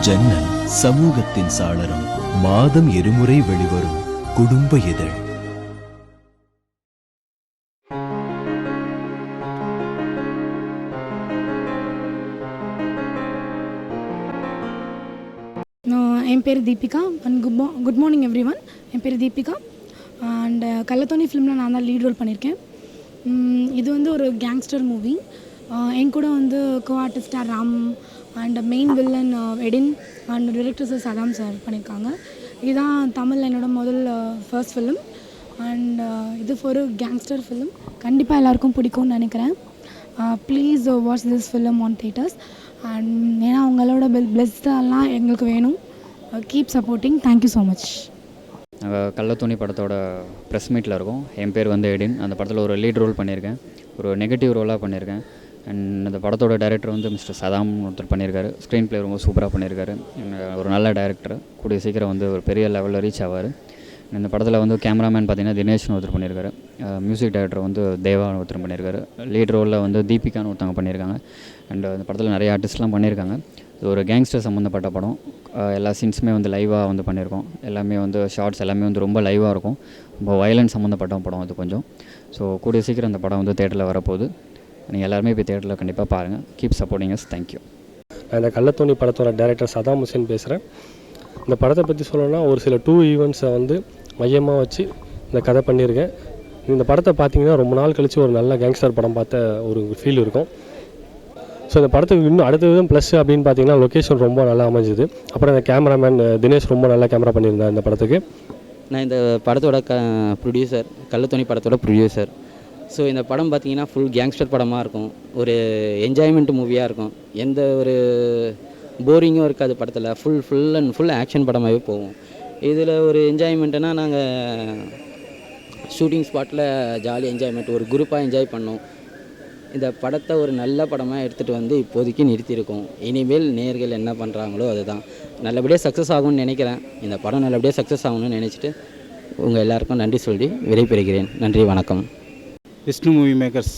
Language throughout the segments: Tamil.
ஜன்னல் சமூகத்தின் சாளரம். மாதம் இருமுறை வெளிவரும் குடும்ப இதழ். என் பேர் Deepika and good morning everyone. என் பேர் தீபிகா அண்ட் கள்ளத்தோணி ஃபிலிமில் நான் தான் லீட் ரோல் பண்ணியிருக்கேன். இது வந்து ஒரு கேங்ஸ்டர் மூவி. என் கூட வந்து கோ ஆர்டிஸ்டாக ராம் அண்ட் மெயின் வில்லன் எடின் and director sir Saddam sir பண்ணியிருக்காங்க. இதுதான் தமிழில் என்னோட ஃபர்ஸ்ட் ஃபிலிம் அண்ட் இது ஒரு கேங்ஸ்டர் ஃபிலிம். கண்டிப்பாக எல்லாருக்கும் பிடிக்கும்னு நினைக்கிறேன். Please watch this film on theatres and ஏன்னா உங்களோட பிளெஸ்டெல்லாம் எங்களுக்கு வேணும். Keep supporting. Thank you so much. நாங்கள் கள்ளத்தோணி படத்தோட ப்ரெஸ் மீட்டில் இருக்கோம். என் பேர் வந்து எடின். அந்த படத்தில் ஒரு லீட் ரோல் பண்ணியிருக்கேன், ஒரு நெகட்டிவ் ரோலாக பண்ணியிருக்கேன். அண்ட் அந்த படத்தோட டைரக்டர் வந்து மிஸ்டர் சதாம் ஒருத்தர் பண்ணியிருக்காரு. ஸ்க்ரீன் ப்ளே ரொம்ப சூப்பராக பண்ணியிருக்காரு. ஒரு நல்ல டைரக்டர், கூடிய சீக்கிரம் வந்து ஒரு பெரிய லெவலில் ரீச் ஆவார். இந்த படத்தில் வந்து கேமராமேன் பார்த்திங்கன்னா தினேஷ்னு ஒருத்தர் பண்ணியிருக்காரு. மியூசிக் டைரக்டர் வந்து தேவான்னு ஒருத்தர் பண்ணியிருக்காரு. லீட் ரோலில் வந்து தீபிகான்னு ஒருத்தவங்க பண்ணியிருக்காங்க. அண்ட் அந்த படத்தில் நிறைய ஆர்டிஸ்ட்லாம் பண்ணியிருக்காங்க. இது ஒரு கேங்ஸ்டர் சம்மந்தப்பட்ட படம். எல்லா சீன்ஸுமே வந்து லைவாக வந்து பண்ணியிருக்கோம். எல்லாமே வந்து ஷார்ட்ஸ் எல்லாமே வந்து ரொம்ப லைவாக இருக்கும். ரொம்ப வயலன்ஸ் சம்மந்தப்பட்ட படம் அது கொஞ்சம். ஸோ கூடிய சீக்கிரம் அந்த படம் வந்து தேட்டரில் வரப்போகுது. நீங்கள் எல்லாருமே இப்போ தேட்டரில் கண்டிப்பாக பாருங்கள். Keep supporting us. தேங்க்யூ. நான் இந்த கள்ளத்தோணி படத்தோட டைரக்டர் சதாம் ஹுசேன் பேசுகிறேன். இந்த படத்தை பற்றி சொல்லணும்னா ஒரு சில 2 ஈவெண்ட்ஸை வந்து மையமாக வச்சு இந்த கதை பண்ணியிருக்கேன். இந்த படத்தை பார்த்தீங்கன்னா ரொம்ப நாள் கழித்து ஒரு நல்ல கேங்ஸ்டர் படம் பார்த்த ஒரு ஃபீல் இருக்கும். ஸோ இந்த படத்துக்கு இன்னும் அடுத்த விதம் ப்ளஸ் அப்படின்னு பார்த்தீங்கன்னா லொக்கேஷன் ரொம்ப நல்லா அமைஞ்சுது. அப்புறம் இந்த கேமராமேன் தினேஷ் ரொம்ப நல்லா கேமரா பண்ணியிருந்தேன் இந்த படத்துக்கு. நான் இந்த படத்தோட ப்ரொடியூசர், கள்ளத்தோணி படத்தோட ப்ரொடியூசர். ஸோ இந்த படம் பார்த்திங்கன்னா ஃபுல் கேங்ஸ்டர் படமாக இருக்கும். ஒரு என்ஜாய்மெண்ட் மூவியாக இருக்கும். எந்த ஒரு போரிங்கும் இருக்காது படத்தில். ஃபுல் ஆக்ஷன் படமாகவே போகும். இதில் ஒரு என்ஜாய்மெண்ட்டுனா நாங்கள் ஷூட்டிங் ஸ்பாட்டில் ஜாலி என்ஜாய்மெண்ட், ஒரு குரூப்பாக என்ஜாய் பண்ணோம். இந்த படத்தை ஒரு நல்ல படமாக எடுத்துகிட்டு வந்து இப்போதைக்கு நிறுத்தியிருக்கோம். இனிமேல் நேயர்கள் என்ன பண்ணுறாங்களோ அதுதான். நல்லபடியாக சக்ஸஸ் ஆகும்னு நினைக்கிறேன். இந்த படம் நல்லபடியாக சக்ஸஸ் ஆகணும்னு நினச்சிட்டு உங்கள் எல்லாருக்கும் நன்றி சொல்லி விடைபெறுகிறேன். நன்றி, வணக்கம். விஷ்ணு மூவி மேக்கர்ஸ்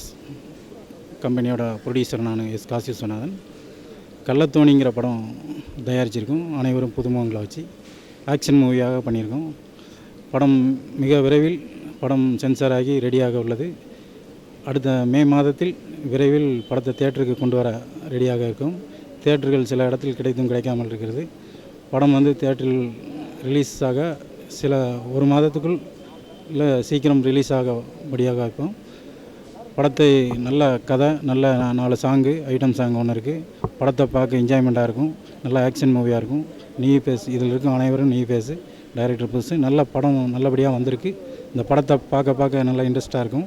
கம்பெனியோட ப்ரொடியூசர் நான் எஸ் காசி விஸ்வநாதன். கள்ளத்தோணிங்கிற படம் தயாரிச்சிருக்கோம். அனைவரும் புதுமுகங்களை வச்சு ஆக்ஷன் மூவியாக பண்ணியிருக்கோம். படம் மிக விரைவில் படம் சென்சார் ஆகி ரெடியாக உள்ளது. அடுத்த மே மாதத்தில் விரைவில் படத்தை தேட்டருக்கு கொண்டு வர ரெடியாக இருக்கும். தேட்டர்கள் சில இடத்தில் கிடைத்தும் கிடைக்காமல் இருக்கிறது. படம் வந்து தேட்டரில் ரிலீஸ் ஆக சில 1 மாதத்துக்குள் இல்லை சீக்கிரம் ரிலீஸ் ஆகபடியாக இருக்கும். படத்தை நல்ல கதை, நல்ல 4 சாங்கு, ஐட்டம் சாங் ஒன்று இருக்குது. படத்தை பார்க்க என்ஜாய்மெண்ட்டாக இருக்கும். நல்ல ஆக்ஷன் மூவியாக இருக்கும். நீ பேசு, இதில் இருக்கும் அனைவரும் நீ பேசு. டைரக்டர் புதுசு, நல்ல படம் நல்லபடியாக வந்திருக்கு. இந்த படத்தை பார்க்க நல்லா இன்ட்ரெஸ்ட்டாக இருக்கும்.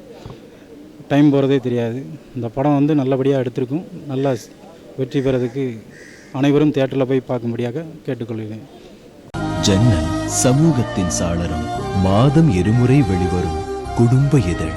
டைம் போகிறதே தெரியாது. இந்த படம் வந்து நல்லபடியாக எடுத்திருக்கும். நல்லா வெற்றி பெறதுக்கு அனைவரும் தியேட்டரில் போய் பார்க்கும்படியாக கேட்டுக்கொள்கிறேன். ஜன்னல் சமூகத்தின் சாளரம். மாதம் இருமுறை வெளிவரும் குடும்ப இதழ்.